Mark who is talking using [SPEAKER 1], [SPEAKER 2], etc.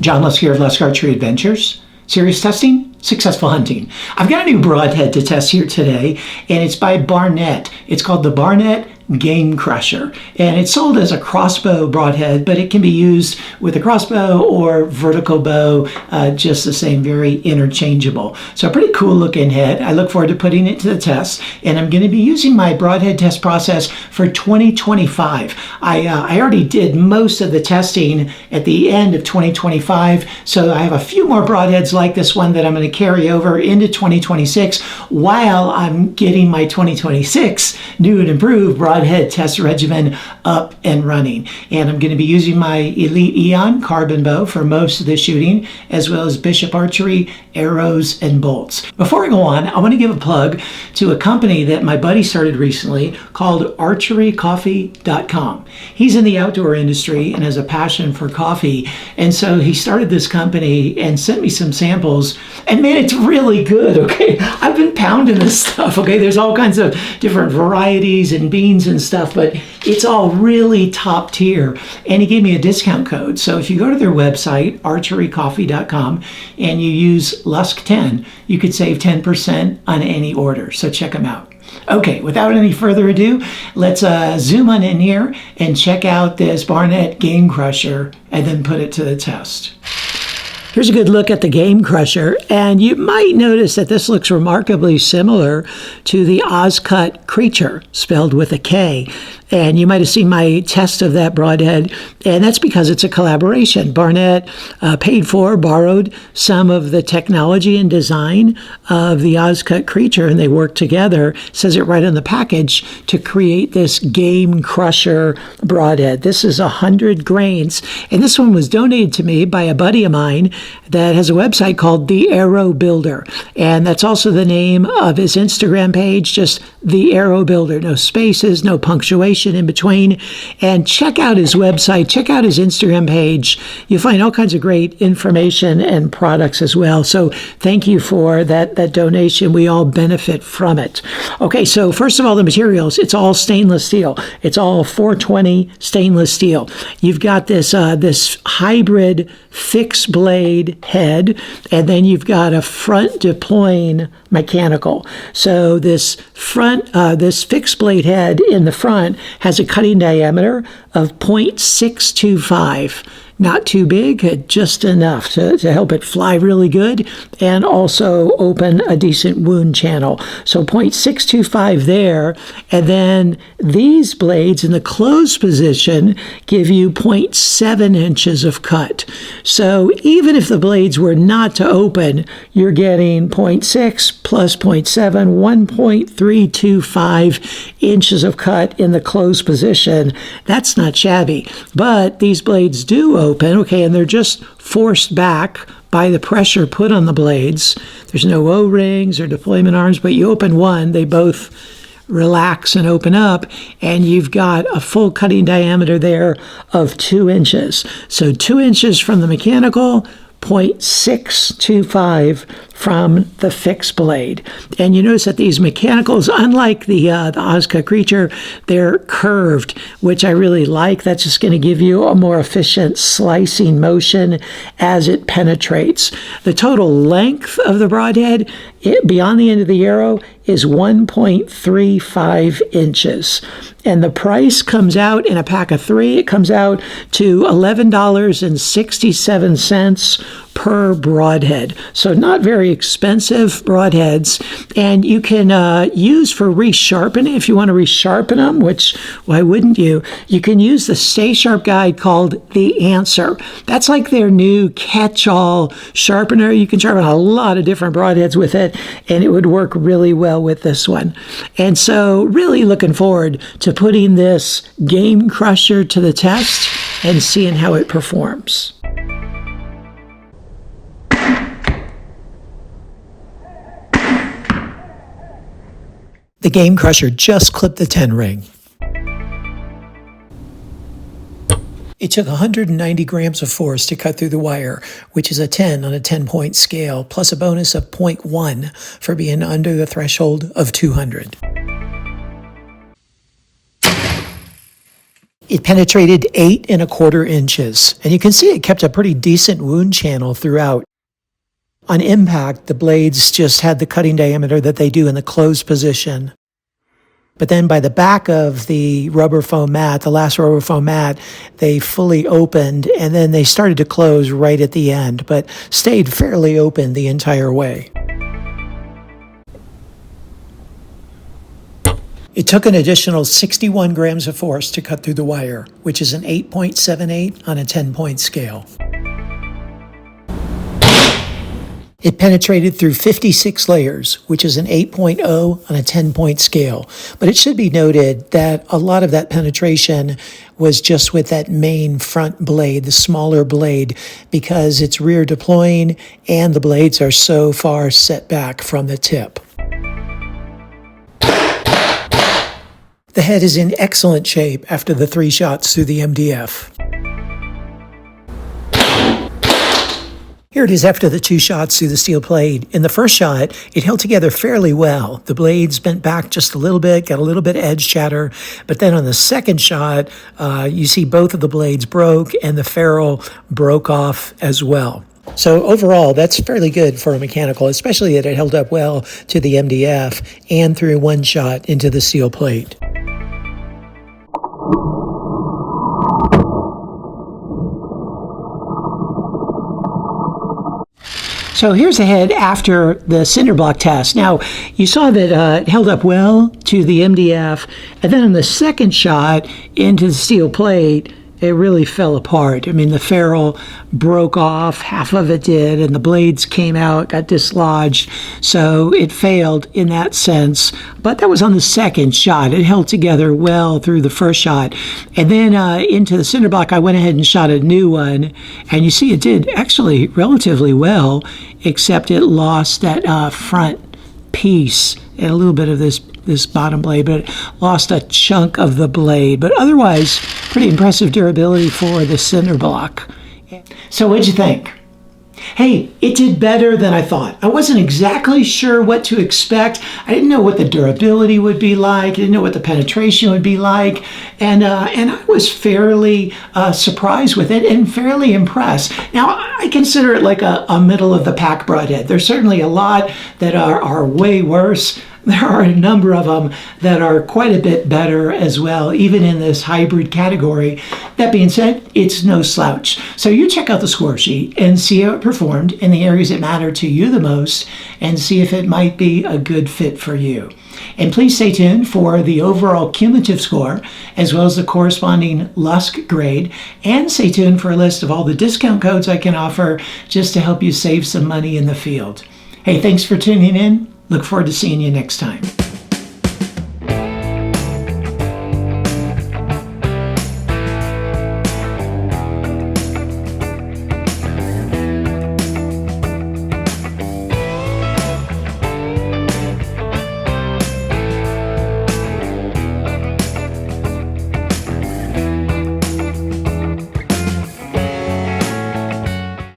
[SPEAKER 1] John Lusk here of Lusk Archery Adventures. Serious testing, successful hunting. I've got a new broadhead to test here today, and it's by BARNETT. It's called the BARNETT Gamecrusher, and it's sold as a crossbow broadhead, but it can be used with a crossbow or vertical bow, just the same, very interchangeable. So a pretty cool looking head. I look forward to putting it to the test, and I'm going to be using my broadhead test process for 2025. I already did most of the testing at the end of 2025, so I have a few more broadheads like this one that I'm going to carry over into 2026 while I'm getting my 2026 new and improved broadhead test regimen up and running. And I'm going to be using my Elite Eon carbon bow for most of the shooting, as well as Bishop Archery, arrows, and bolts. Before I go on, I want to give a plug to a company that my buddy started recently called archerycoffee.com. He's in the outdoor industry and has a passion for coffee. And so he started this company and sent me some samples. And man, it's really good, okay? I've been pounding this stuff, okay? There's all kinds of different varieties and beans and stuff, but it's all really top tier. And he gave me a discount code. So if you go to their website, archerycoffee.com, and you use LUSK10, you could save 10% on any order. So check them out. Okay, without any further ado, let's zoom on in here and check out this BARNETT Gamecrusher and then put it to the test. Here's a good look at the Gamecrusher, and you might notice that this looks remarkably similar to the Ozcut Creature, spelled with a K. And you might have seen my test of that broadhead, and that's because it's a collaboration. BARNETT borrowed some of the technology and design of the Ozcut Creature, and they worked together, it says it right on the package, to create this Gamecrusher broadhead. This is 100 grains, and this one was donated to me by a buddy of mine that has a website called The Arrow Builder, and that's also the name of his Instagram page, just The Arrow Builder, no spaces, no punctuation in between. And check out his website, check out his Instagram page. You'll find all kinds of great information and products as well. So thank you for that donation. We all benefit from it. Okay, so first of all, the materials, it's all stainless steel. It's all 420 stainless steel. You've got this hybrid fixed blade head, and then you've got a front deploying mechanical. So this fixed blade head in the front has a cutting diameter of 0.625. Not too big, just enough to help it fly really good and also open a decent wound channel. So 0.625 there, and then these blades in the closed position give you 0.7 inches of cut. So even if the blades were not to open, you're getting 0.6 plus 0.7, 1.325 inches of cut in the closed position. That's not shabby, but these blades do open, okay, and they're just forced back by the pressure put on the blades. There's no O-rings or deployment arms, but you open one, they both relax and open up, and you've got a full cutting diameter there of 2 inches. So 2 inches from the mechanical, 0.625 from the fixed blade. And you notice that these mechanicals, unlike the Ozcut Creature, they're curved, which I really like. That's just going to give you a more efficient slicing motion as it penetrates. The total length of the broadhead, beyond the end of the arrow, is 1.35 inches. And the price comes out in a pack of 3. It comes out to $11.67 per broadhead. So not very expensive broadheads. And you can use for resharpening, if you want to resharpen them, which why wouldn't you? You can use the Stay Sharp guide called The Answer. That's like their new catch-all sharpener. You can sharpen a lot of different broadheads with it, and it would work really well with this one. And so really looking forward to putting this Gamecrusher to the test and seeing how it performs. The Gamecrusher just clipped the 10 ring. It took 190 grams of force to cut through the wire, which is a 10 on a 10-point scale, plus a bonus of 0.1 for being under the threshold of 200. It penetrated 8¼ inches, and you can see it kept a pretty decent wound channel throughout. On impact, the blades just had the cutting diameter that they do in the closed position. But then by the back of the rubber foam mat, the last rubber foam mat, they fully opened, and then they started to close right at the end, but stayed fairly open the entire way. It took an additional 61 grams of force to cut through the wire, which is an 8.78 on a 10-point scale. It penetrated through 56 layers, which is an 8.0 on a 10-point scale. But it should be noted that a lot of that penetration was just with that main front blade, the smaller blade, because it's rear deploying and the blades are so far set back from the tip. The head is in excellent shape after the 3 shots through the MDF. Here it is after the 2 shots through the steel plate. In the first shot, it held together fairly well. The blades bent back just a little bit, got a little bit edge chatter, but then on the second shot, you see both of the blades broke and the ferrule broke off as well. So overall, that's fairly good for a mechanical, especially that it held up well to the MDF and through 1 shot into the steel plate. So here's the head after the cinder block test. Now, you saw that it held up well to the MDF, and then on the second shot into the steel plate, it really fell apart. I mean, the ferrule broke off, half of it did, and the blades came out, got dislodged, so it failed in that sense. But that was on the second shot. It held together well through the first shot. And then into the cinder block, I went ahead and shot a new one, and you see it did actually relatively well, except it lost that front piece and a little bit of this bottom blade, but it lost a chunk of the blade. But otherwise, pretty impressive durability for the cinder block. So what'd you think? Hey, it did better than I thought. I wasn't exactly sure what to expect. I didn't know what the durability would be like. I didn't know what the penetration would be like. And I was fairly surprised with it and fairly impressed. Now, I consider it like a middle-of-the-pack broadhead. There's certainly a lot that are way worse. There are a number of them that are quite a bit better as well, even in this hybrid category. That being said, it's no slouch. So you check out the score sheet and see how it performed in the areas that matter to you the most and see if it might be a good fit for you. And please stay tuned for the overall cumulative score, as well as the corresponding Lusk grade, and stay tuned for a list of all the discount codes I can offer just to help you save some money in the field. Hey, thanks for tuning in. Look forward to seeing you next time.